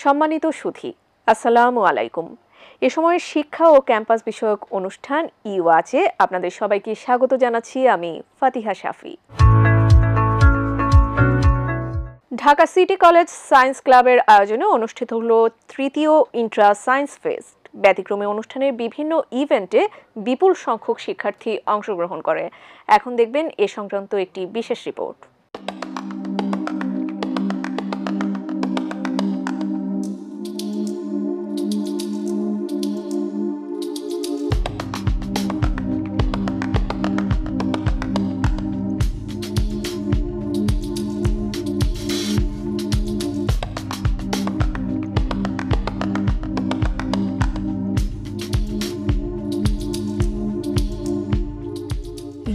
সম্মানিত সুধী, আসসালামু আলাইকুম। এ সময় শিক্ষা ও ক্যাম্পাস বিষয়ক অনুষ্ঠান ই-ওয়াচে আপনাদের সবাইকে স্বাগত জানাচ্ছি আমি ফাতিহা শাফি। ঢাকা সিটি কলেজ সায়েন্স ক্লাবের আয়োজনে অনুষ্ঠিত হলো তৃতীয় ইন্ট্রা সায়েন্স ফেস্ট। ব্যতিক্রমী অনুষ্ঠানের বিভিন্ন ইভেন্টে বিপুল সংখ্যক শিক্ষার্থী অংশগ্রহণ করে। এখন দেখবেন এ সংক্রান্ত একটি বিশেষ রিপোর্ট।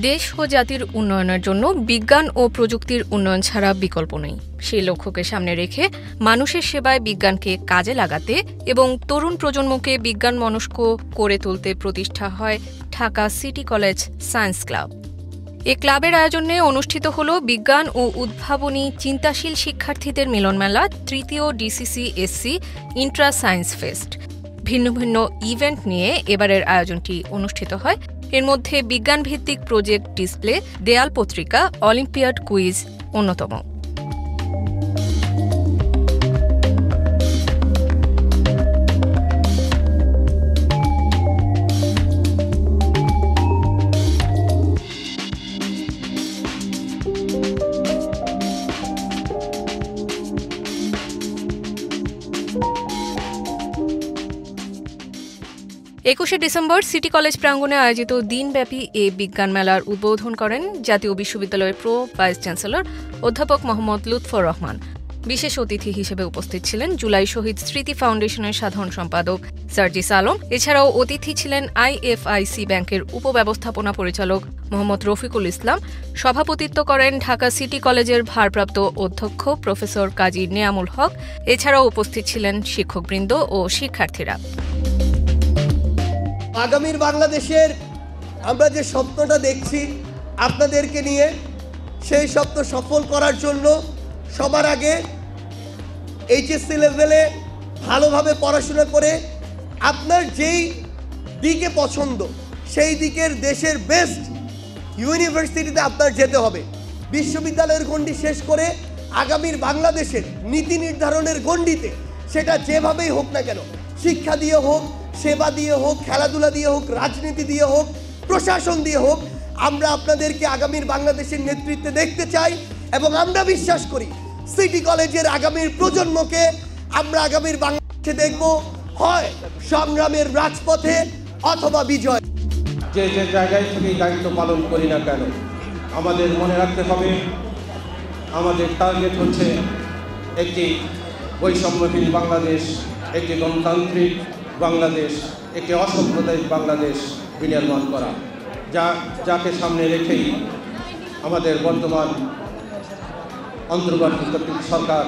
দেশ ও জাতির উন্নয়নের জন্য বিজ্ঞান ও প্রযুক্তির উন্নয়ন ছাড়া বিকল্প নেই। সেই লক্ষ্যকে সামনে রেখে মানুষের সেবায় বিজ্ঞানকে কাজে লাগাতে এবং তরুণ প্রজন্মকে বিজ্ঞান মনস্ক করে তুলতে প্রতিষ্ঠা হয় Dhaka city college science club. এ ক্লাবের আয়োজনে অনুষ্ঠিত হল বিজ্ঞান ও উদ্ভাবনী চিন্তাশীল শিক্ষার্থীদের মিলনমেলা তৃতীয় ডিসিসি-এসসি ইন্ট্রা সায়েন্স ফেস্ট। ভিন্ন ভিন্ন ইভেন্ট নিয়ে এবারের আয়োজনটি অনুষ্ঠিত হয়। এর মধ্যে বিজ্ঞানভিত্তিক প্রজেক্ট ডিসপ্লে, দেয়াল পত্রিকা, অলিম্পিয়াড কুইজ অন্যতম। ২১শে ডিসেম্বর সিটি কলেজ প্রাঙ্গণে আয়োজিত দিনব্যাপী এ বিজ্ঞান মেলার উদ্বোধন করেন জাতীয় বিশ্ববিদ্যালয়ের প্রো ভাইস চ্যান্সেলর অধ্যাপক মোহাম্মদ লুৎফর রহমান। বিশেষ অতিথি হিসেবে উপস্থিত ছিলেন জুলাই শহীদ স্মৃতি ফাউন্ডেশনের সাধারণ সম্পাদক সার্জিস আলম। এছাড়াও অতিথি ছিলেন আইএফআইসি ব্যাংকের উপব্যবস্থাপনা পরিচালক মোহাম্মদ রফিকুল ইসলাম। সভাপতিত্ব করেন ঢাকা সিটি কলেজের ভারপ্রাপ্ত অধ্যক্ষ প্রফেসর কাজী নেয়ামুল হক। এছাড়াও উপস্থিত ছিলেন শিক্ষকবৃন্দ ও শিক্ষার্থীরা। আগামীর বাংলাদেশের আমরা যে স্বপ্নটা দেখছি আপনাদেরকে নিয়ে, সেই স্বপ্ন সফল করার জন্য সবার আগে এইচএসসি লেভেলে ভালোভাবে পড়াশোনা করে আপনার যেই দিকে পছন্দ সেই দিকের দেশের বেস্ট ইউনিভার্সিটিতে আপনার যেতে হবে। বিশ্ববিদ্যালয়ের গণ্ডি শেষ করে আগামীর বাংলাদেশের নীতি নির্ধারণের গণ্ডিতে, সেটা যেভাবেই হোক না কেন, শিক্ষা দিয়ে হোক, সেবা দিয়ে হোক, খেলাধুলা দিয়ে হোক, রাজনীতি দিয়ে হোক, প্রশাসন দিয়ে হোক, আমরা আপনাদেরকে আগামীর বাংলাদেশের নেতৃত্বে দেখতে চাই। এবং আমরা বিশ্বাস করি সিটি কলেজের আগামীর প্রজন্মকে আমরা আগামীর বাংলাদেশে দেখব হয় সংগ্রামের রাজপথে অথবা বিজয়। যে যে জায়গায় থেকে দায়িত্ব পালন করি না কেন, আমাদের মনে রাখতে হবে আমাদের টার্গেট হচ্ছে একটি বৈষম্যহীন বাংলাদেশ, একটি গণতান্ত্রিক বাংলাদেশ, একটি অসাম্প্রদায়িক বাংলাদেশ বিনির্মাণ করা, যাকে সামনে রেখেই আমাদের বর্তমান অন্তর্বর্তীকালীন সরকার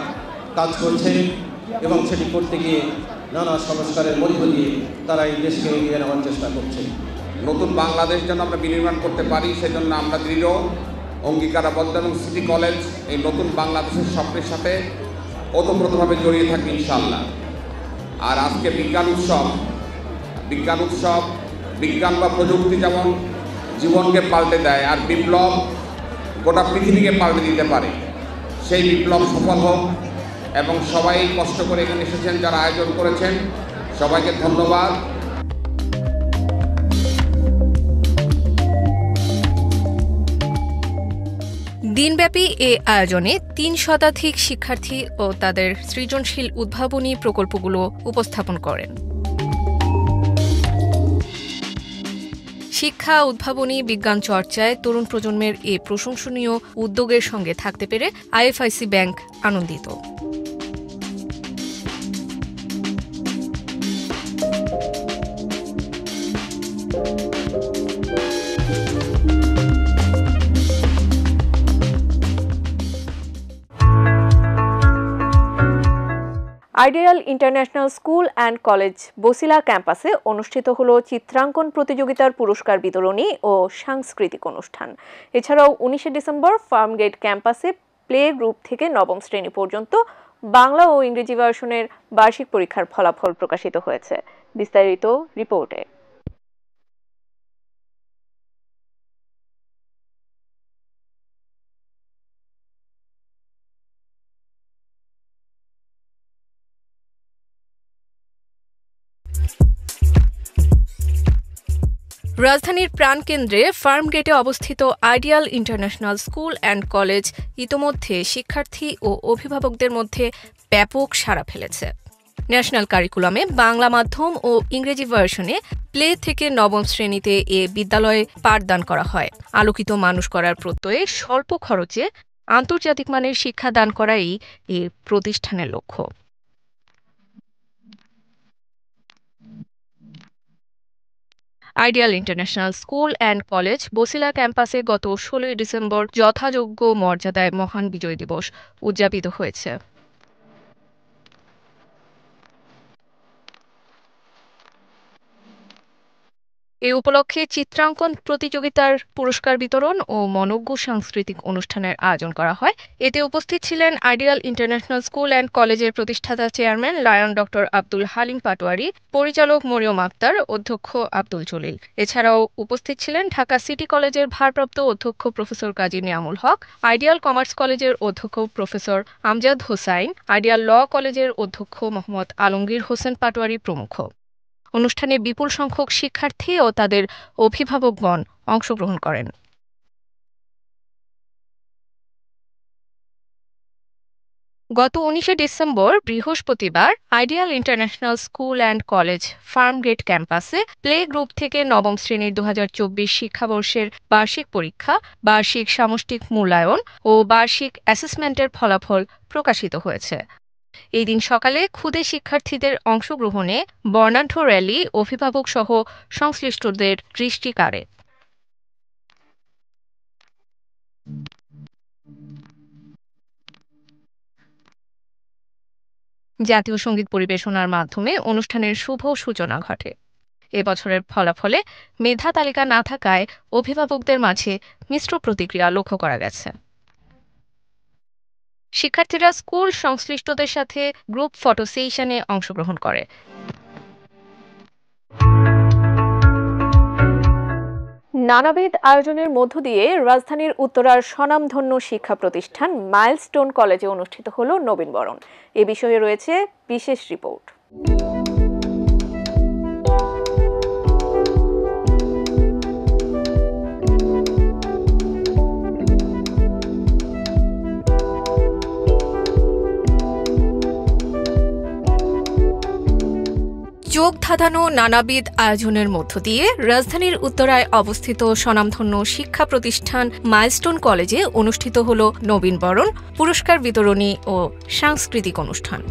কাজ করছে এবং সেটি করতে গিয়ে নানা সংস্কারের মধ্য দিয়ে তারা এই দেশকে এগিয়ে নেওয়ার চেষ্টা করছে। নতুন বাংলাদেশ যেন আমরা বিনির্মাণ করতে পারি, সেজন্য আমরা দৃঢ় অঙ্গীকারাবদ্ধ এবং সিটি কলেজ এই নতুন বাংলাদেশের স্বপ্নের সাথে ওতপ্রোতভাবে জড়িয়ে থাকবে ইনশাআল্লাহ। আর আজকে বিজ্ঞান উৎসব বিজ্ঞান বা প্রযুক্তি যেমন জীবনকে পাল্টে দেয়, আর বিপ্লব গোটা পৃথিবীকে পাল্টে দিতে পারে। সেই বিপ্লব সফল হোক এবং সবাই কষ্ট করে এখানে এসেছেন, যারা আয়োজন করেছেন সবাইকে ধন্যবাদ। দিনব্যাপী এ আয়োজনে ৩ শতাধিক শিক্ষার্থী ও তাদের সৃজনশীল উদ্ভাবনী প্রকল্পগুলো উপস্থাপন করেন। শিক্ষা, উদ্ভাবনী, বিজ্ঞান চর্চায় তরুণ প্রজন্মের এ প্রশংসনীয় উদ্যোগের সঙ্গে থাকতে পেরে আইএফআইসি ব্যাংক আনন্দিত। Ideal international school and college Basila ক্যাম্পাসে অনুষ্ঠিত হলো চিত্রাঙ্কন প্রতিযোগিতার পুরস্কার বিতরণী ও সাংস্কৃতিক অনুষ্ঠান। এছাড়াও ১৯শে ডিসেম্বর ফার্মগেট ক্যাম্পাসে প্লে গ্রুপ থেকে নবম শ্রেণী পর্যন্ত বাংলা ও ইংরেজি ভার্সনের বার্ষিক পরীক্ষার ফলাফল প্রকাশিত হয়েছে। বিস্তারিত রিপোর্টে। রাজধানীর প্রাণকেন্দ্রে ফার্মগেটে অবস্থিত ideal international school and college ইতোমধ্যে শিক্ষার্থী ও অভিভাবকদের মধ্যে ব্যাপক সাড়া ফেলেছে। ন্যাশনাল কারিকুলামে বাংলা মাধ্যম ও ইংরেজি ভার্সনে প্লে থেকে নবম শ্রেণীতে এ বিদ্যালয়ে পাঠদান করা হয়। আলোকিত মানুষ করার প্রত্যয়ে স্বল্প খরচে আন্তর্জাতিক মানের শিক্ষা দান করাই এ প্রতিষ্ঠানের লক্ষ্য। Ideal international school and college Basila ক্যাম্পাসে গত ১৬ ডিসেম্বর যথাযোগ্য মর্যাদায় মহান বিজয় দিবস উদযাপিত হয়েছে। এ উপলক্ষে চিত্রাঙ্কন প্রতিযোগিতার পুরস্কার বিতরণ ও মনোজ্ঞ সাংস্কৃতিক অনুষ্ঠানের আয়োজন করা হয়। এতে উপস্থিত ছিলেন আইডিয়াল ইন্টারন্যাশনাল স্কুল অ্যান্ড কলেজের প্রতিষ্ঠাতা chairman lion doctor Abdul Halim Patwari, পরিচালক মরিয়ম আক্তার, অধ্যক্ষ আব্দুল জলিল। এছাড়াও উপস্থিত ছিলেন ঢাকা সিটি কলেজের ভারপ্রাপ্ত অধ্যক্ষ প্রফেসর কাজী নিয়ামুল হক, আইডিয়াল কমার্স কলেজের অধ্যক্ষ প্রফেসর আমজাদ হোসাইন, আইডিয়াল ল কলেজের অধ্যক্ষ মোহাম্মদ আলমগীর হোসেন পাটোয়ারি প্রমুখ। অনুষ্ঠানে বিপুল সংখ্যক শিক্ষার্থী ও তাদের অভিভাবকগণ অংশগ্রহণ করেন। গত ১৯ ডিসেম্বর বৃহস্পতিবার ideal international school and college Farmgate ক্যাম্পাসে প্লে গ্রুপ থেকে নবম শ্রেণীর ২০২৪ শিক্ষাবর্ষের বার্ষিক পরীক্ষা, বার্ষিক সামষ্টিক মূল্যায়ন ও বার্ষিক অ্যাসেসমেন্টের ফলাফল প্রকাশিত হয়েছে। এই দিন সকালে ক্ষুদে শিক্ষার্থীদের অংশগ্রহণে বর্ণাঢ্য র্যালি অভিভাবক সহ সংশ্লিষ্টদের দৃষ্টি কাড়ে। জাতীয় সঙ্গীত পরিবেশনার মাধ্যমে অনুষ্ঠানের শুভ সূচনা ঘটে। এবছরের ফলাফলে মেধা তালিকা না থাকায় অভিভাবকদের মাঝে মিশ্র প্রতিক্রিয়া লক্ষ্য করা গেছে। শিক্ষার্থীরা স্কুল সংশ্লিষ্টদের সাথে গ্রুপ ফটো সেশনে অংশগ্রহণ করে। নানাবিধ আয়োজনের মধ্য দিয়ে রাজধানীর উত্তরার স্বনামধন্য শিক্ষা প্রতিষ্ঠান মাইলস্টোন কলেজে অনুষ্ঠিত হলো নবীনবরণ। এ বিষয়ে রয়েছে বিশেষ রিপোর্ট। চোখ ধাঁধানো নানাবিধ আয়োজনের মধ্য দিয়ে রাজধানীর উত্তরায় অবস্থিত স্বনামধন্য শিক্ষা প্রতিষ্ঠান মাইলস্টোন কলেজে অনুষ্ঠিত হল নবীনবরণ, পুরস্কার বিতরণী ও সাংস্কৃতিক অনুষ্ঠান।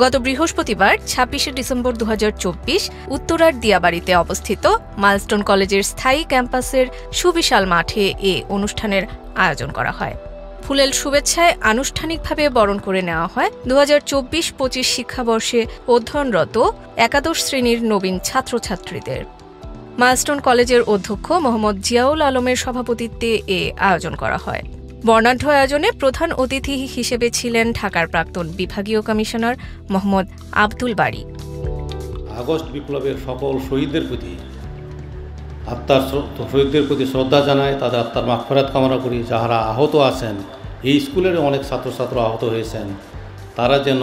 গত বৃহস্পতিবার ২৬ ডিসেম্বর ২০২৪ উত্তরার দিয়াবাড়িতে অবস্থিত মাইলস্টোন কলেজের স্থায়ী ক্যাম্পাসের সুবিশাল মাঠে এ অনুষ্ঠানের আয়োজন করা হয়। ফুলেল শুভেচ্ছায় আনুষ্ঠানিকভাবে বরণ করে নেওয়া হয় ২০২৪-২৫ শিক্ষাবর্ষে অধ্যয়নরত একাদশ শ্রেণীর নবীন ছাত্রছাত্রীদের। মাইলস্টোন কলেজের অধ্যক্ষ মোহাম্মদ জিয়াউল আলমের সভাপতিত্বে এ আয়োজন করা হয়। বর্ণাঢ্য আয়োজনে প্রধান অতিথি হিসেবে ছিলেন ঢাকার প্রাক্তন বিভাগীয় কমিশনার মোহাম্মদ আব্দুল বারী। আগস্ট বিপ্লবের সকল শহীদদের প্রতি শ্রদ্ধা জানাই, তাদের আত্মার মাগফিরাত কামনা করি। যাহারা আহত আছেন, এই স্কুলের অনেক ছাত্রছাত্র আহত হয়েছেন, তারা যেন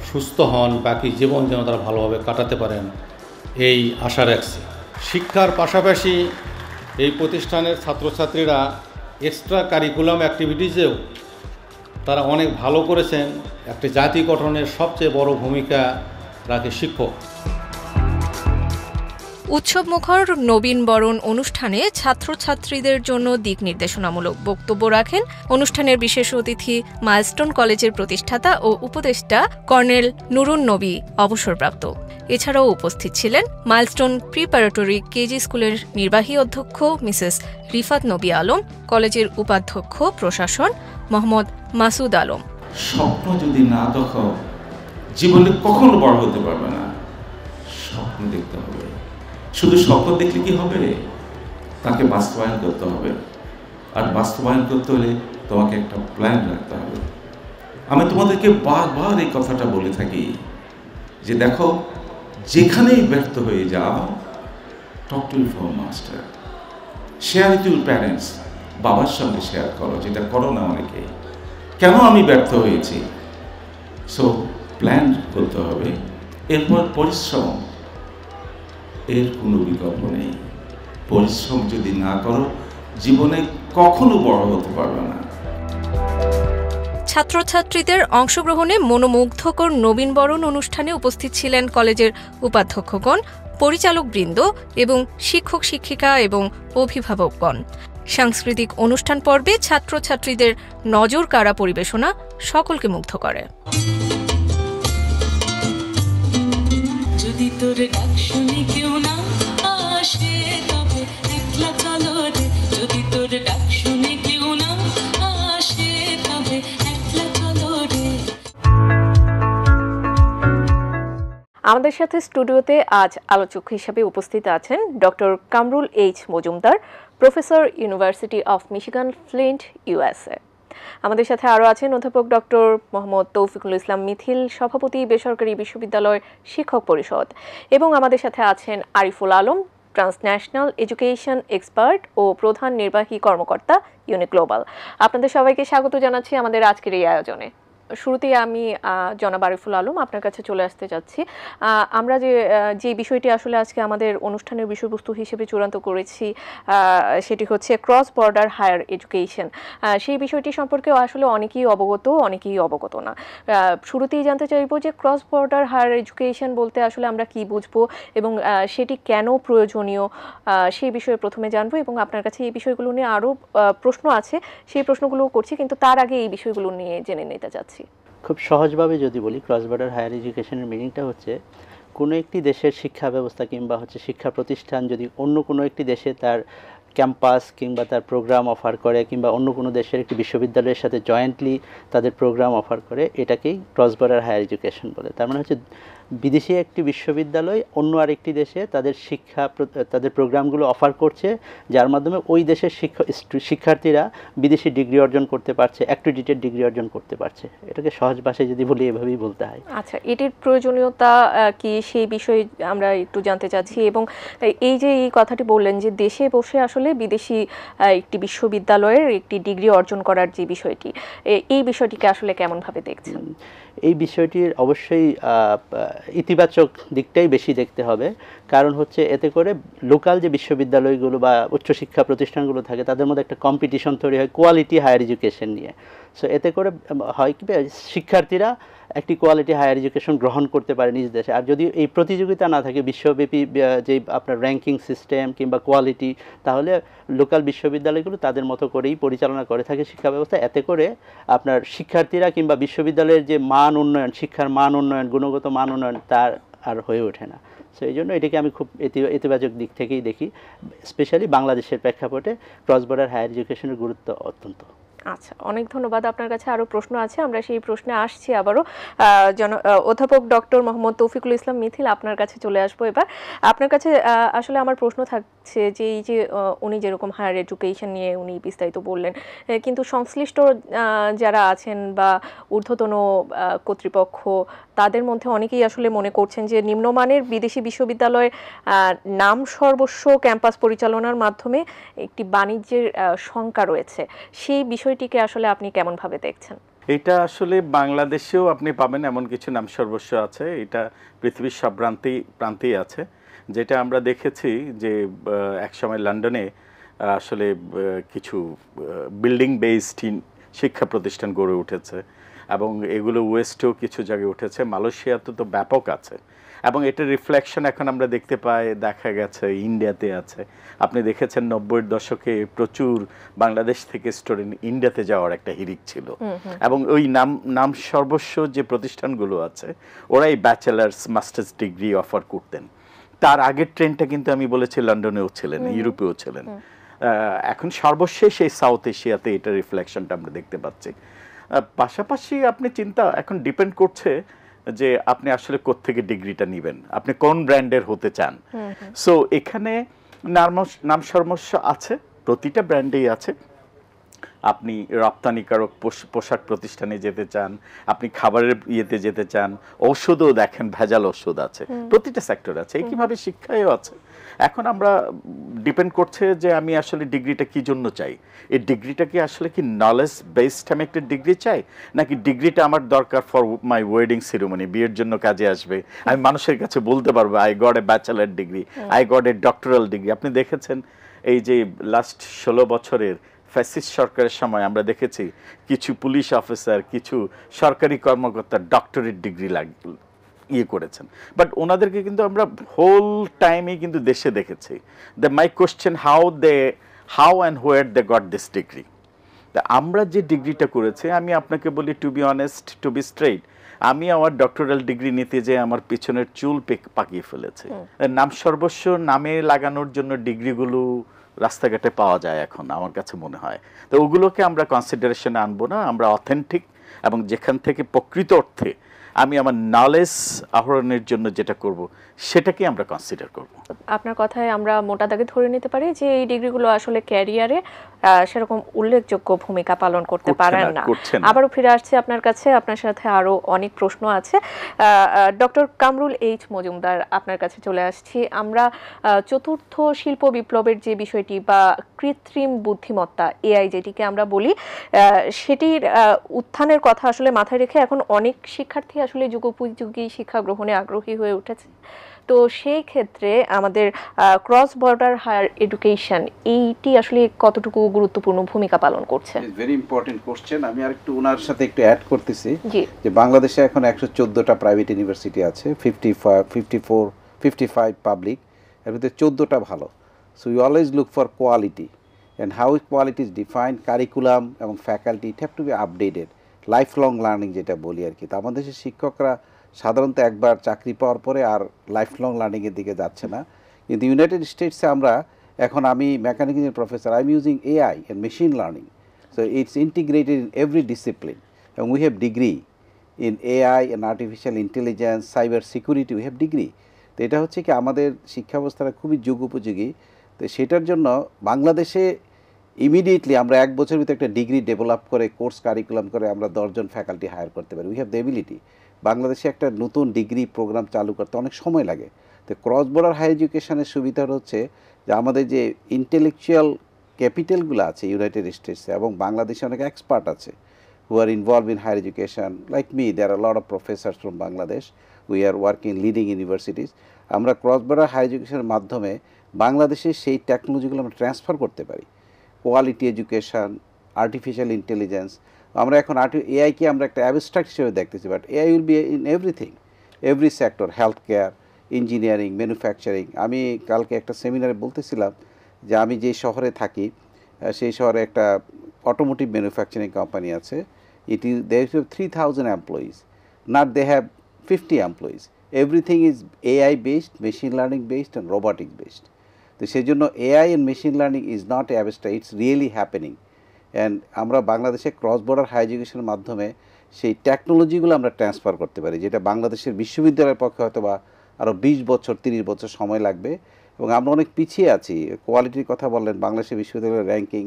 সুস্থ হন, বাকি জীবন যেন তারা ভালোভাবে কাটাতে পারেন, এই আশা রাখছি। শিক্ষার পাশাপাশি এই প্রতিষ্ঠানের ছাত্রছাত্রীরা এক্সট্রা কারিকুলাম অ্যাক্টিভিটিসেও তারা অনেক ভালো করেছেন। একটি জাতি গঠনের সবচেয়ে বড় ভূমিকা রাখে শিক্ষক। উৎসবমুখর নবীন বরণ অনুষ্ঠানে ছাত্রছাত্রীদের জন্য দিক নির্দেশনামূলক বক্তব্য রাখেন অনুষ্ঠানের বিশেষ অতিথি মাইলস্টোন কলেজের প্রতিষ্ঠাতা ও উপদেষ্টা কর্নেল নুরুন নবী অবসরপ্রাপ্ত। এছাড়াও উপস্থিত ছিলেন মাইলস্টোন প্রিপারেটরি কেজি স্কুলের নির্বাহী অধ্যক্ষ মিসেস রিফাত নবী আলম, কলেজের উপাধ্যক্ষ প্রশাসন মোহাম্মদ মাসুদ আলম। স্বপ্ন যদি না দেখো জীবনে কখনো বড় হতে পারবে না। স্বপ্ন দেখতে হবে, শুধু স্বপ্ন দেখলে কি হবে, তাকে বাস্তবায়ন করতে হবে। আর বাস্তবায়ন করতে হলে তোমাকে একটা প্ল্যান রাখতে হবে। আমি তোমাদেরকে বারবার এই কথাটা বলে থাকি যে দেখো, যেখানেই ব্যর্থ হয়ে যাও, talk to your master, share with your parents, বাবার সঙ্গে শেয়ার করো, যেটা করো না অনেকে। কেন আমি ব্যর্থ হয়েছি? সো প্ল্যান করতে হবে, এরপর পরিশ্রম, এর কোনো বিকল্প নেই। পরিশ্রম যদি না করো জীবনে কখনো বড় হতে পারবে না। ছাত্রছাত্রীদের অংশগ্রহণে মনোমুগ্ধকর নবীনবরণ অনুষ্ঠানে উপস্থিত ছিলেন কলেজের উপাধ্যক্ষগণ, পরিচালকবৃন্দ এবং শিক্ষক শিক্ষিকা এবং অভিভাবকগণ। সাংস্কৃতিক অনুষ্ঠান পর্বে ছাত্রছাত্রীদের নজর কাড়া পরিবেশনা সকলকে মুগ্ধ করে। যদি তোর ডাক শুনে কেউ না আসে তবে একলা চলো রে, যদি তোর ডাক শুনে কেউ না আসে তবে একলা চলো রে। আমাদের সাথে স্টুডিওতে আজ আলোচক হিসেবে উপস্থিত আছেন doctor Kamrul H Majumdar, professor, university of Michigan, Flint, USA. আমাদের সাথে আরও আছেন অধ্যাপক ডক্টর মোহাম্মদ তৌফিকুল ইসলাম মিথিল, সভাপতি, বেসরকারি বিশ্ববিদ্যালয় শিক্ষক পরিষদ, এবং আমাদের সাথে আছেন Ariful Alam, transnational education expert ও প্রধান নির্বাহী কর্মকর্তা, ইউনিক গ্লোবাল। আপনাদের সবাইকে স্বাগত জানাচ্ছি আমাদের আজকের এই আয়োজনে। শুরুতেই আমি জনাব আরিফুল আলম আপনার কাছে চলে আসতে যাচ্ছি। আমরা যে বিষয়টি আসলে আজকে আমাদের অনুষ্ঠানের বিষয়বস্তু হিসেবে চূড়ান্ত করেছি সেটি হচ্ছে ক্রস বর্ডার হায়ার এডুকেশন। সেই বিষয়টি সম্পর্কে আসলে অনেকেই অবগত না। শুরুতেই জানতে চাইব যে ক্রস বর্ডার হায়ার এডুকেশন বলতে আসলে আমরা কি বুঝবো এবং সেটি কেন প্রয়োজনীয়, সেই বিষয়ে প্রথমে জানবো এবং আপনার কাছে এই বিষয়গুলো নিয়ে আরও প্রশ্ন আছে, সেই প্রশ্নগুলোও করছি, কিন্তু তার আগে এই বিষয়গুলো নিয়ে জেনে নিতে চাচ্ছি। খুব সহজভাবে যদি বলি, ক্রস বর্ডার হায়ার এডুকেশনের মিনিংটা হচ্ছে কোনো একটি দেশের শিক্ষা ব্যবস্থা কিংবা শিক্ষা প্রতিষ্ঠান যদি অন্য কোনো একটি দেশে তার ক্যাম্পাস কিংবা তার প্রোগ্রাম অফার করে কিংবা অন্য কোনো দেশের একটি বিশ্ববিদ্যালয়ের সাথে জয়েন্টলি তাদের প্রোগ্রাম অফার করে, এটাকেই ক্রস বর্ডার হায়ার এডুকেশন বলে। তার মানে হচ্ছে বিদেশি একটি বিশ্ববিদ্যালয় অন্য আরেকটি দেশে তাদের প্রোগ্রামগুলো অফার করছে, যার মাধ্যমে ওই দেশের শিক্ষার্থীরা বিদেশি ডিগ্রি অর্জন করতে পারছে, অ্যাক্রেডিটেড ডিগ্রি অর্জন করতে পারছে। এটাকে সহজ ভাষায় যদি বলি এভাবেই বলতে হয়। আচ্ছা, এটির প্রয়োজনীয়তা কি সেই বিষয়ে আমরা একটু জানতে চাচ্ছি, এবং এই যে এই কথাটি বললেন যে দেশে বসে আসলে বিদেশি একটি বিশ্ববিদ্যালয়ের একটি ডিগ্রি অর্জন করার যে বিষয়টি, এই বিষয়টিকে আসলে কেমনভাবে দেখছেন? এই বিষয়টির অবশ্যই ইতিবাচক দিকটাই বেশি দেখতে হবে, কারণ হচ্ছে এতে করে লোকাল যে বিশ্ববিদ্যালয়গুলো বা উচ্চশিক্ষা প্রতিষ্ঠানগুলো থাকে তাদের মধ্যে একটা কম্পিটিশন তৈরি হয় কোয়ালিটি হায়ার এডুকেশন নিয়ে। সো এতে করে হয় কি, শিক্ষার্থীরা একটি কোয়ালিটি হায়ার এডুকেশন গ্রহণ করতে পারে নিজ দেশে। আর যদি এই প্রতিযোগিতা না থাকে, বিশ্বব্যাপী যে আপনার র্যাঙ্কিং সিস্টেম কিংবা কোয়ালিটি, তাহলে লোকাল বিশ্ববিদ্যালয়গুলো তাদের মতো করেই পরিচালনা করে থাকে শিক্ষা ব্যবস্থা। এতে করে আপনার শিক্ষার্থীরা কিংবা বিশ্ববিদ্যালয়ের যে মান উন্নয়ন, শিক্ষার মান উন্নয়ন, গুণগত মান উন্নয়ন, তার আর হয়ে ওঠে না। সো এই জন্য এটাকে আমি খুব ইতিবাচক দিক থেকেই দেখি, স্পেশালি বাংলাদেশের প্রেক্ষাপটে ক্রস বর্ডার হায়ার এডুকেশনের গুরুত্ব অত্যন্ত। আচ্ছা, অনেক ধন্যবাদ। আপনার কাছে আরও প্রশ্ন আছে, আমরা সেই প্রশ্নে আসছি আবারও। অধ্যাপক ডক্টর মোহাম্মদ তৌফিকুল ইসলাম মিথিল, আপনার কাছে চলে আসবো এবার। আপনার কাছে আসলে আমার প্রশ্ন থাকছে যে এই যে উনি যেরকম হায়ার এডুকেশন নিয়ে উনি বিস্তারিত বললেন, কিন্তু সংশ্লিষ্ট যারা আছেন বা ঊর্ধ্বতন কর্তৃপক্ষ, তাদের মধ্যে অনেকেই আসলে মনে করছেন যে নিম্নমানের বিদেশি বিশ্ববিদ্যালয় নাম সর্বস্ব ক্যাম্পাস পরিচালনার মাধ্যমে একটি বাণিজ্যের শঙ্কা রয়েছে। সেই বিষয়টিকে আসলে আপনি কেমনভাবে দেখছেন? এটা আসলে বাংলাদেশেও আপনি পাবেন এমন কিছু নাম সর্বস্ব আছে, এটা পৃথিবীর সব প্রান্তেই আছে। যেটা আমরা দেখেছি যে একসময় লন্ডনে আসলে কিছু বিল্ডিং বেসড শিক্ষা প্রতিষ্ঠান গড়ে উঠেছে এবং এগুলো ওয়েস্টেও কিছু জায়গায় উঠেছে, মালয়েশিয়াতে তো ব্যাপক আছে। এবং এটার রিফ্লেকশন এখন আমরা দেখতে পাই, দেখা গেছে ইন্ডিয়াতে আছে। আপনি দেখেছেন 90-এর দশকে প্রচুর বাংলাদেশ থেকে স্টুডেন্ট ইন্ডিয়াতে যাওয়ার একটা হিড়িক ছিল, এবং ওই নাম সর্বস্ব যে প্রতিষ্ঠানগুলো আছে ওরা এই ব্যাচেলার্স মাস্টার্স ডিগ্রি অফার করতেন। তার আগের ট্রেন্ডটা কিন্তু আমি বলেছি লন্ডনেও ছিলেন, ইউরোপেও ছিলেন। এখন সর্বশেষ এই সাউথ এশিয়াতে এটা রিফ্লেকশনটা আমরা দেখতে পাচ্ছি। পাশাপাশি আপনি চিন্তা এখন ডিপেন্ড করছে যে আপনি আসলে কোত্থেকে ডিগ্রিটা নেবেন, আপনি কোন ব্র্যান্ডের হতে চান। সো এখানে নাম সমস্য আছে, প্রতিটা ব্র্যান্ডেই আছে। আপনি রপ্তানিকারক পোশাক প্রতিষ্ঠানে যেতে চান, আপনি খাবারের ইয়েতে যেতে চান, ঔষধও দেখেন ভেজাল ওষুধ আছে, প্রতিটা সেক্টর আছে, একইভাবে শিক্ষায়ও আছে। এখন আমরা ডিপেন্ড করছে যে আমি আসলে ডিগ্রিটা কি জন্য চাই। এই ডিগ্রিটা কি আসলে কি নলেজ বেসড আমি একটা ডিগ্রি চাই, নাকি ডিগ্রিটা আমার দরকার ফর মাই ওয়েডিং সেরিমনি, বিয়ের জন্য কাজে আসবে, আমি মানুষের কাছে বলতে পারবো I got a bachelor degree, I got a doctoral degree. আপনি দেখেছেন এই যে লাস্ট 16 বছরের ফ্যাসিস্ট সরকারের সময় আমরা দেখেছি কিছু পুলিশ অফিসার, কিছু সরকারি কর্মকর্তা ডক্টরেট ডিগ্রি ইয়ে করেছেন, বাট ওনাদেরকে কিন্তু আমরা হোল টাইমে কিন্তু দেশে দেখেছি। My question how and where they got this degree. তা আমরা যে ডিগ্রিটা করেছি, আমি আপনাকে বলি to be honest, to be straight, আমি আমার ডক্টরাল ডিগ্রি নিতে যেয়ে আমার পিছনের চুল পাকিয়ে ফেলেছে। নাম সর্বস্ব নামে লাগানোর জন্য ডিগ্রিগুলো রাস্তাঘাটে পাওয়া যায় এখন, আমার কাছে মনে হয়। তো ওগুলোকে আমরা কনসিডারেশনে আনবো না, আমরা অথেন্টিক এবং যেখান থেকে প্রকৃত অর্থে আমি আমার নলেজ আহরণের জন্য যেটা করব সেটাকে আমরা কনসিডার করব। আপনার কথায় আমরা মোটা দাগে ধরে নিতে পারি যে এই ডিগ্রিগুলো আসলে ক্যারিয়ারে সেরকম উল্লেখযোগ্য ভূমিকা পালন করতে পারেন না। আবারও ফিরে আসছে আপনার কাছে, আপনার সাথে আরো অনেক প্রশ্ন আছে। ডক্টর কামরুল এইচ মজুমদার, আপনার কাছে চলে আসছি। আমরা চতুর্থ শিল্প বিপ্লবের যে বিষয়টি বা কৃত্রিম বুদ্ধিমত্তা এআই যেটিকে আমরা বলি, সেটির উত্থানের কথা আসলে মাথায় রেখে এখন অনেক শিক্ষার্থী আসলে যুগোপযোগী শিক্ষা গ্রহণে আগ্রহী হয়ে উঠেছে। তো সেই ক্ষেত্রে আমাদের ক্রস বর্ডার হায়ার এডুকেশন এইটি আসলে কতটুকু গুরুত্বপূর্ণ ভূমিকা পালন করছে? Very important question. আমি আরেকটু ওনার সাথে একটু অ্যাড করতেছি যে বাংলাদেশে এখন 114টা প্রাইভেট ইউনিভার্সিটি আছে, 55 পাবলিক, এর ভিতরে 14টা ভালো। So you always look for quality and how quality is defined, curriculum এবং faculty it have to be updated, life long learning যেটা বলি আর কি। তো আমাদের দেশের শিক্ষকরা সাধারণত একবার চাকরি পাওয়ার পরে আর লাইফ লং লার্নিংয়ের দিকে যাচ্ছে না। কিন্তু ইউনাইটেড স্টেটসে আমরা এখন, আমি mechanical engineer professor, I am using AI and machine learning, so it's integrated in every discipline, এবং we have degree in AI and artificial intelligence, cyber security, we have degree. তো এটা হচ্ছে কি আমাদের শিক্ষা ব্যবস্থাটা খুবই যুগ উপযোগী। তো সেটার জন্য বাংলাদেশে ইমিডিয়েটলি আমরা 1 বছরের ভিতরে একটা ডিগ্রি ডেভেলপ করে কোর্স কারিকুলাম করে আমরা 10 জন ফ্যাকাল্টি হায়ার করতে পারি। We have the ability. বাংলাদেশে একটা নতুন ডিগ্রি প্রোগ্রাম চালু করতে অনেক সময় লাগে। তো ক্রস বর্ডার হায়ার এডুকেশনের সুবিধা হচ্ছে যে আমাদের যে ইন্টেলেকচুয়াল ক্যাপিটালগুলো আছে ইউনাইটেড স্টেটসে, এবং বাংলাদেশে অনেক এক্সপার্ট আছে who are involve in higher education, like me, there are lot of professors from Bangladesh, we are working leading universities. আমরা ক্রস বর্ডার হায়ার এডুকেশনের মাধ্যমে বাংলাদেশের সেই টেকনোলজিগুলো আমরা ট্রান্সফার করতে পারি। কোয়ালিটি এডুকেশন, আর্টিফিশিয়াল ইন্টেলিজেন্স, আমরা এখন এআইকে আমরা একটা অ্যাবস্ট্রাক্ট হিসেবে দেখতেছি, but AI will be in everything, every sector, health care, engineering, manufacturing. আমি কালকে একটা সেমিনারে বলতেছিলাম যে আমি যে শহরে থাকি সেই শহরে একটা অটোমোটিভ ম্যানুফ্যাকচারিং কোম্পানি আছে। They have 3000 employees, not they have 50 employees. Everything is AI based, machine learning based and robotics based. তো সেই জন্য AI and machine learning is not a abstract, it's really happening. And আমরা বাংলাদেশে cross border higher এডুকেশনের মাধ্যমে সেই টেকনোলজিগুলো আমরা transfer করতে পারি, যেটা বাংলাদেশের বিশ্ববিদ্যালয়ের পক্ষে হয়তো বা আরও 20 বছর 30 বছর সময় লাগবে, এবং আমরা অনেক পিছিয়ে আছি। কোয়ালিটির কথা বললেন, বাংলাদেশের বিশ্ববিদ্যালয়ের র্যাঙ্কিং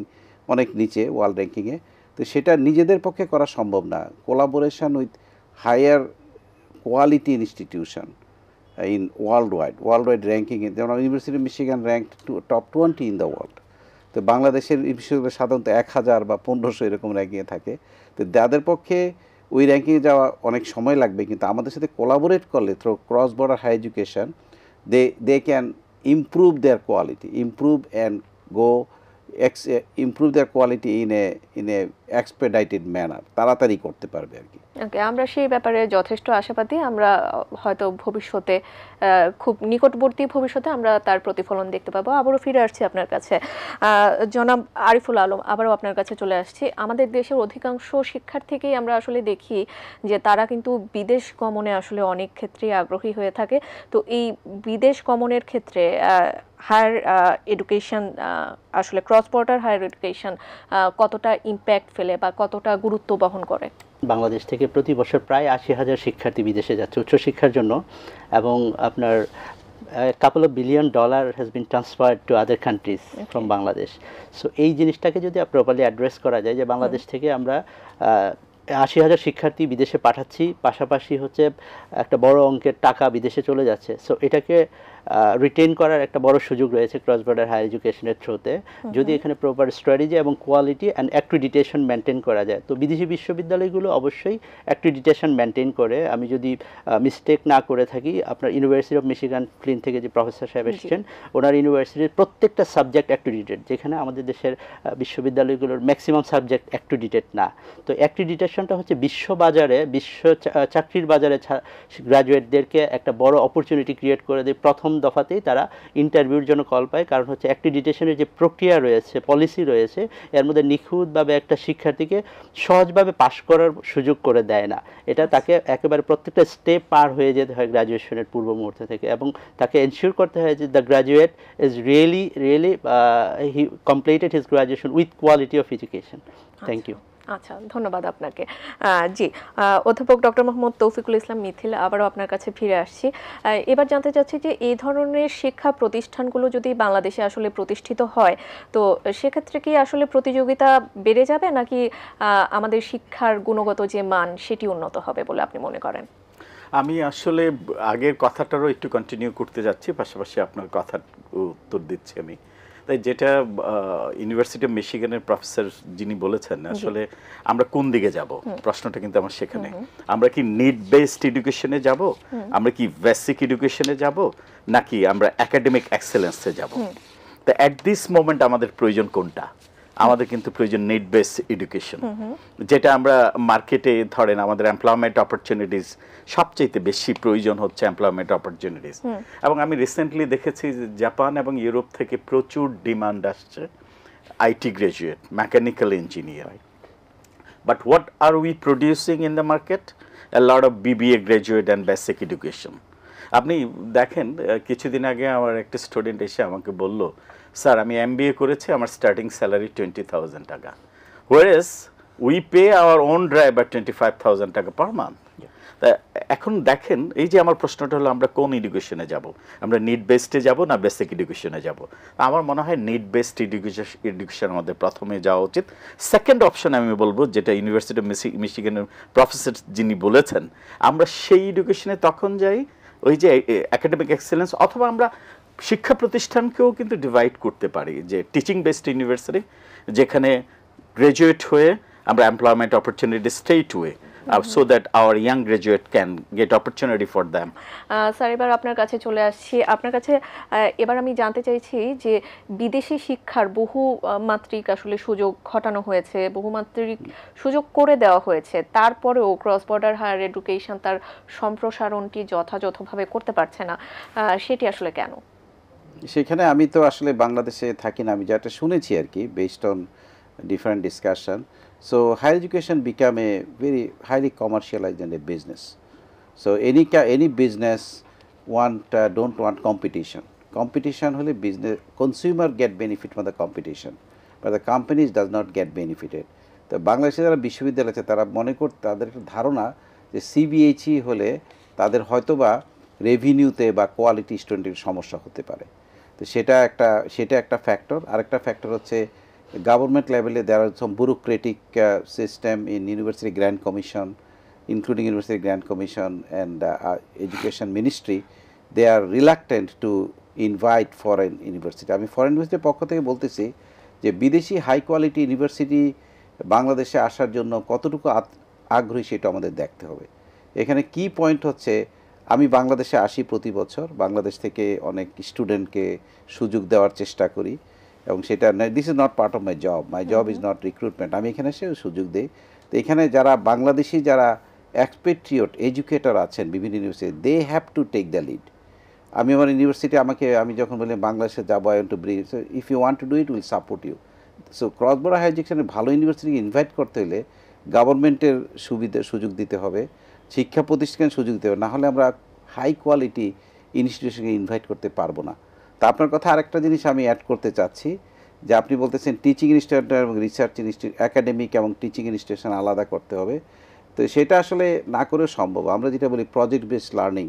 অনেক নিচে ওয়ার্ল্ড র্যাঙ্কিংয়ে। তো সেটা নিজেদের পক্ষে করা সম্ভব না। Collaboration with higher quality institution in world wide র্যাঙ্কিংয়ে, যেমন university of Michigan ranked top 20 in the world. তো বাংলাদেশের বিশ্ববিদ্যালয় সাধারণত 1000 বা 1500 এরকম র্যাঙ্কিংয়ে থাকে। তো তাদের পক্ষে ওই র্যাঙ্কিংয়ে যাওয়া অনেক সময় লাগবে, কিন্তু আমাদের সাথে কোলাবোরেট করলে through cross border higher education they can improve their quality, improve their quality in a expedited manner, তাড়াতাড়ি করতে পারবে আর কি। ওকে, আমরা সেই ব্যাপারে যথেষ্ট আশাবাদী। আমরা হয়তো ভবিষ্যতে খুব নিকটবর্তী ভবিষ্যতে আমরা তার প্রতিফলন দেখতে পাবো। আবারও ফিরে আসছি আপনার কাছে, জনাব আরিফুল আলম, আবারও আপনার কাছে চলে আসছি। আমাদের দেশের অধিকাংশ শিক্ষার্থীকেই আমরা আসলে দেখি যে তারা কিন্তু বিদেশ গমনে আসলে অনেক ক্ষেত্রেই আগ্রহী হয়ে থাকে। তো এই বিদেশ গমনের ক্ষেত্রে হায়ার এডুকেশন, আসলে ক্রস বর্ডার হায়ার এডুকেশন কতটা ইম্প্যাক্ট ফেলে বা কতটা গুরুত্ব বহন করে? বাংলাদেশ থেকে প্রতি বছর প্রায় 80,000 শিক্ষার্থী বিদেশে যাচ্ছে উচ্চশিক্ষার জন্য, এবং আপনার couple of $1 billion has been transferred to other countries from Bangladesh. So এই জিনিসটাকে যদি প্রপারলি অ্যাড্রেস করা যায় যে বাংলাদেশ থেকে আমরা 80,000 শিক্ষার্থী বিদেশে পাঠাচ্ছি, পাশাপাশি হচ্ছে একটা বড় অঙ্কের টাকা বিদেশে চলে যাচ্ছে। সো এটাকে রিটেইন করার একটা বড় সুযোগ রয়েছে ক্রস বর্ডার হায়ার এডুকেশনের থ্রুতে, যদি এখানে প্রপার স্ট্র্যাটেজি এবং কোয়ালিটি অ্যান্ড অ্যাক্রিডিটেশন মেনটেন করা যায়। তো বিদেশি বিশ্ববিদ্যালয়গুলো অবশ্যই অ্যাক্রিডিটেশন মেনটেন করে। আমি যদি মিস্টেক না করে থাকি, আপনার ইউনিভার্সিটি অফ মিশিগান ফ্লিন থেকে যে প্রফেসর সাহেব এসেছেন, ওনার ইউনিভার্সিটির প্রত্যেকটা সাবজেক্ট অ্যাক্রিডিটেড, যেখানে আমাদের দেশের বিশ্ববিদ্যালয়গুলোর ম্যাক্সিমাম সাবজেক্ট অ্যাক্রিডিটেড না। তো অ্যাক্রিডিটেশনটা হচ্ছে বিশ্ববাজারে, চাকরির বাজারে গ্র্যাজুয়েটদেরকে একটা বড় অপরচুনিটি ক্রিয়েট করে দেয়। প্রথম দফাতেই তারা ইন্টারভিউর জন্য কল পায়, কারণ হচ্ছে অ্যাক্রিডিটেশনের যে প্রক্রিয়া রয়েছে, পলিসি রয়েছে, এর মধ্যে নিখুঁতভাবে একটা শিক্ষার্থীকে সহজভাবে পাশ করার সুযোগ করে দেয় না। এটা তাকে একেবারে প্রত্যেকটা স্টেপ পার হয়ে যেতে হয় গ্র্যাজুয়েশনের পূর্ব মুহূর্ত থেকে, এবং তাকে এনশিওর করতে হয় যে the graduate is really he completed his graduation with quality of education. Thank you. আচ্ছা, ধন্যবাদ আপনাকে। জি, অধ্যাপক ডক্টর মোহাম্মদ তৌফিকুল ইসলাম মিথিল, আবারও আপনার কাছে ফিরে আসছি। এবার জানতে চাচ্ছি যে এই ধরনের শিক্ষা প্রতিষ্ঠানগুলো যদি বাংলাদেশে আসলে প্রতিষ্ঠিত হয়, তো সেক্ষেত্রে কি আসলে প্রতিযোগিতা বেড়ে যাবে, নাকি আমাদের শিক্ষার গুণগত যে মান সেটি উন্নত হবে বলে আপনি মনে করেন? আমি আসলে আগের কথাটারও একটু কন্টিনিউ করতে যাচ্ছি, পাশাপাশি আপনার কথার উত্তর দিচ্ছি আমি। তাই যেটা ইউনিভার্সিটি অফ মিশিগানের প্রফেসর যিনি বলেছেন, আসলে আমরা কোন দিকে যাব, প্রশ্নটা কিন্তু আমার সেখানে। আমরা কি নিড বেসড এডুকেশনে যাব, আমরা কি বেসিক এডুকেশনে যাব, নাকি আমরা একাডেমিক এক্সেলেন্সে যাব? তো অ্যাট দিস মোমেন্ট আমাদের প্রয়োজন কোনটা? আমাদের কিন্তু প্রয়োজন নিড বেস এডুকেশন, যেটা আমরা মার্কেটে ধরেন আমাদের এমপ্লয়মেন্ট অপরচুনিটিস সবচেয়ে বেশি প্রয়োজন হচ্ছে এমপ্লয়মেন্ট অপরচুনিটিস। এবং আমি রিসেন্টলি দেখেছি যে জাপান এবং ইউরোপ থেকে প্রচুর ডিমান্ড আসছে IT graduate, mechanical engineer. But what are we producing in the market? a lot of BBA graduate and basic education. আপনি দেখেন কিছুদিন আগে আমার একটা স্টুডেন্ট এসে আমাকে বলল, স্যার আমি MBA করেছি, আমার স্টার্টিং স্যালারি 20,000 টাকা, whereas we pay our own driver 25,000 টাকা পার মান্থ। এখন দেখেন এই যে আমার প্রশ্নটা হলো আমরা কোন এডুকেশনে যাব, আমরা নিড বেসডে যাব না বেসিক এডুকেশনে যাব? আমার মনে হয় নিড বেসড এডুকেশন আমাদের প্রথমে যাওয়া উচিত। সেকেন্ড অপশন আমি বলবো, যেটা ইউনিভার্সিটি অফ মিশিগানের প্রফেসর যিনি বলেছেন, আমরা সেই এডুকেশনে তখন যাই ওই যে একাডেমিক এক্সেলেন্স, অথবা আমরা শিক্ষা প্রতিষ্ঠানকেও কিন্তু ডিভাইড করতে পারি যে টিচিং বেসড ইউনিভার্সিটি, যেখানে গ্রাজুয়েট হয়ে আমরা employment opportunity straight way so that our young graduate can get opportunity for them. Sir, এবার আপনার কাছে চলে আসছি। আপনার কাছে এবার আমি জানতে চাইছি যে বিদেশি শিক্ষার বহু মাত্রিক আসলে সুযোগ ঘটানো হয়েছে, বহুমাত্রিক সুযোগ করে দেওয়া হয়েছে, তারপরেও ক্রস বর্ডার হায়ার এডুকেশন তার সম্প্রসারণটি যথাযথভাবে করতে পারছে না, সেটি আসলে কেন? সেখানে আমি তো আসলে বাংলাদেশে থাকি না, আমি যেটা শুনেছি আর কি, based on different discussion. So higher education become a very highly commercialized and a business. So any business don't want competition. Competition hole business consumer get benefit from the competition, but the companies does not get benefited. তো বাংলাদেশে যারা বিশ্ববিদ্যালয় আছে তারা মনে করতে তাদের ধারণা যে CBHE হলে তাদের হয়তোবা রেভিনিউতে বা কোয়ালিটি স্টুডেন্টের সমস্যা হতে পারে। তো সেটা একটা ফ্যাক্টর। আরেকটা ফ্যাক্টর হচ্ছে government level there are some bureaucratic system in University Grant Commission, including University Grant Commission and Education Ministry. They are reluctant to invite foreign university. আমি ফরেন ইউনিভার্সিটির পক্ষ থেকে বলতেছি যে বিদেশি হাই কোয়ালিটি ইউনিভার্সিটি বাংলাদেশে আসার জন্য কতটুকু আগ্রহী সেটা আমাদের দেখতে হবে। এখানে কি পয়েন্ট হচ্ছে, আমি বাংলাদেশে আসি প্রতি বছর, বাংলাদেশ থেকে অনেক স্টুডেন্টকে সুযোগ দেওয়ার চেষ্টা করি, এবং সেটা this is not part of my job is not recruitment, আমি এখানে এসে সুযোগ দিই। তো এখানে যারা বাংলাদেশি যারা এক্সপেট্রিয়ট এডুকেটর আছেন বিভিন্ন university, they have to take the lead. আমি আমার ইউনিভার্সিটি আমি যখন বলি বাংলাদেশে যাবো, I want to bring, if you want to do it will support you. So cross border higher এডুকেশনে ভালো ইউনিভার্সিটিকে ইনভাইট করতে হলে গভর্নমেন্টের সুযোগ দিতে হবে, শিক্ষা প্রতিষ্ঠান সুযোগ দিতে হবে, না হলে আমরা হাই কোয়ালিটি ইনস্টিটিউশনকে ইনভাইট করতে পারবো না। তা আপনার কথা আরেকটা জিনিস আমি অ্যাড করতে চাচ্ছি, যে আপনি বলতেছেন টিচিং ইনস্টিটিউট এবং রিসার্চ ইনস্টিটিউট, একাডেমিক এবং টিচিং ইনস্টিটিউশন আলাদা করতে হবে। তো সেটা আসলে না করেও সম্ভব। আমরা যেটা বলি project based learning,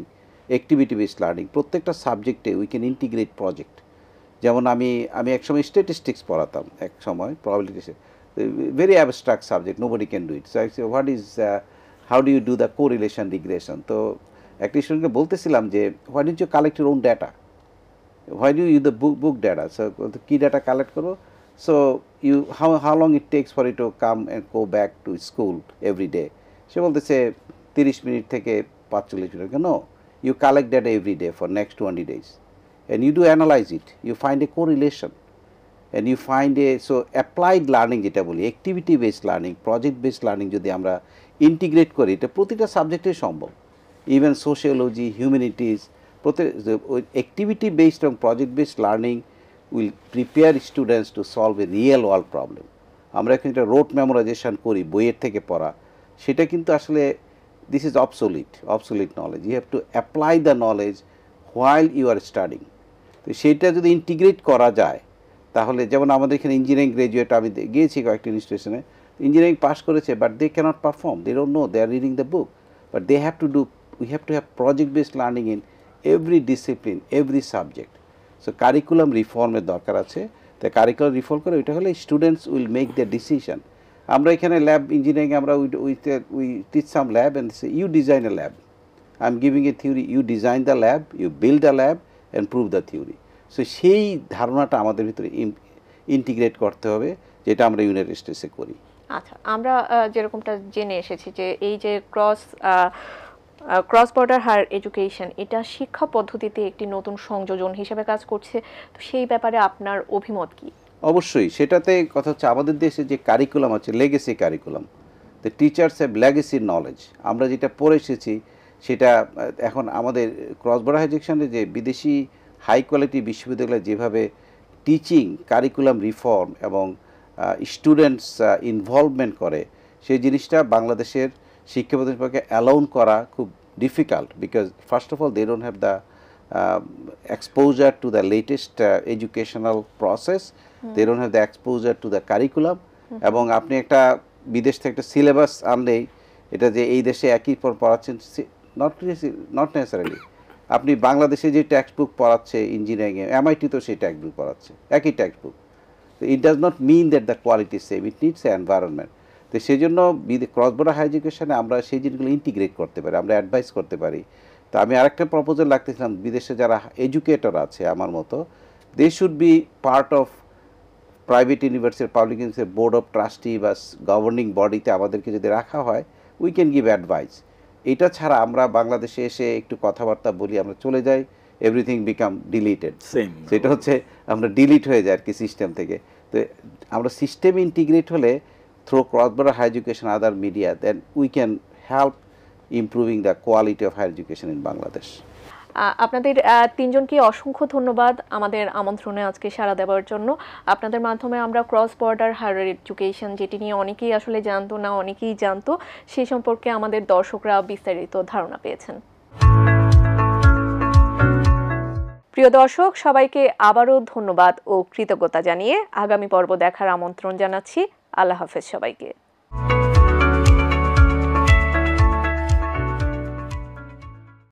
activity based learning, প্রত্যেকটা সাবজেক্টে উই ক্যান ইন্টিগ্রেট প্রজেক্ট। যেমন আমি একসময় স্ট্যাটিস্টিক্স পড়াতাম, এক সময় probability, very abstract subject, nobody can do it. So what is how do you do the correlation regression. তো একটা স্টুডেন্টকে বলতেছিলাম যে what is you collect your own data, why do you use the book data? So the key data collect karo. So you how long it takes for you to come and go back to school every day? সে বলতেছে 30 minute থেকে 45 minute. No, you collect data every day for next 20 days and you do analyze it, you find a correlation and you find so applied learning যেটা বলি, activity based learning, project based learning যদি আমরা integrate করি, এটা প্রতিটা সাবজেক্টে সম্ভব, even sociology, humanities, activity based এবং project based learning will prepare students to solve a real world problem. আমরা এখন একটা রোট মেমোরাইজেশন করি বইয়ের থেকে পড়া, সেটা কিন্তু আসলে this is obsolete knowledge. You have to apply the knowledge while you are studying. তো সেটা যদি ইন্টিগ্রেট করা যায়, তাহলে যেমন আমাদের এখানে ইঞ্জিনিয়ারিং গ্রাজুয়েট, আমি গিয়েছি কয়েকটা ইনস্টিটিউশনে, ইঞ্জিনিয়ারিং পাস করেছে, but they can't perform, they don't know, they are reading the book, but they have to do, we have to have project based learning in every discipline, every subject. So curriculum রিফর্মের দরকার আছে। তো curriculum reform করে ওইটা হলে students will make the decision. আমরা এখানে lab engineering আমরা we teach some lab and you design a lab, I am giving a theory, you design the lab, you build the lab and prove the theory. So সেই ধারণাটা আমাদের ভিতরে integrate করতে হবে, যেটা আমরা ইউনাইটেড স্টেটসে করি। আচ্ছা, আমরা যেরকমটা জেনে এসেছি যে এই যে ক্রস বর্ডার হায়ার এডুকেশন, এটা শিক্ষা পদ্ধতিতে একটি নতুন সংযোজন হিসেবে কাজ করছে, তো সেই ব্যাপারে আপনার অভিমত কি? অবশ্যই, সেটাতে কথা হচ্ছে আমাদের দেশে যে কারিকুলাম আছে, legacy curriculum, the teachers have legacy knowledge. আমরা যেটা পড়ে এসেছি সেটা এখন আমাদের ক্রস বর্ডার এডুকেশনে যে বিদেশি হাই কোয়ালিটি বিশ্ববিদ্যালয়ে যেভাবে টিচিং কারিকুলাম রিফর্ম এবং স্টুডেন্টস ইনভলভমেন্ট করে, সেই জিনিসটা বাংলাদেশের শিক্ষা প্রতিষ্ঠানকে অ্যালাউন করা খুব difficult, because first of all they don't have the exposure to the latest educational process, they don't have the exposure to the curriculum, এবং আপনি একটা বিদেশ থেকে একটা সিলেবাস আনলেই এটা যে এই দেশে একই পড়াচ্ছেন, নট নেসেসারিলি। আপনি বাংলাদেশে যে টেক্সট বুক পড়াচ্ছে ইঞ্জিনিয়ারিংয়ে, MIT তো সেই টেক্সট বুক পড়াচ্ছে, একই টেক্সট বুক। তো it does not mean that the quality same, it needs a environment. তো সেই জন্য ক্রস বর্ডার হায়ার এডুকেশনে আমরা সেই জিনিসগুলো ইন্টিগ্রেট করতে পারি, আমরা অ্যাডভাইস করতে পারি। তো আমি আরেকটা প্রপোজাল রাখতেছিলাম, বিদেশে যারা এডুকেটর আছে আমার মতো, they should be part of private university, public university board of trustee বা গভর্নিং বডিতে আমাদেরকে যদি রাখা হয়, উই ক্যান গিভ অ্যাডভাইস। এটা ছাড়া আমরা বাংলাদেশে এসে একটু কথাবার্তা বলি, আমরা চলে যাই, এভরিথিং বিকাম ডিলিটেড। সেটা হচ্ছে আমরা ডিলিট হয়ে যায় আর কি সিস্টেম থেকে। তো আমরা সিস্টেম ইন্টিগ্রেট হলে through cross border higher education, other media, then we can help improving the quality of higher education in Bangladesh. আপনাদের তিনজনকে অসংখ্য ধন্যবাদ আমাদের আমন্ত্রণে আজকে সাড়া দেওয়ার জন্য। আপনাদের মাধ্যমে আমরা ক্রস বর্ডার হায়ার এডুকেশন, যেটি নিয়ে অনেকেই আসলে জানতো না, অনেকেই জানতো, সেই সম্পর্কে আমাদের দর্শকরা বিস্তারিত ধারণা পেয়েছেন। প্রিয় দর্শক, সবাইকে আবারও ধন্যবাদ ও কৃতজ্ঞতা জানিয়ে আগামী পর্ব দেখার আমন্ত্রণ জানাচ্ছি। আল্লাহ হাফেজ সবাইকে।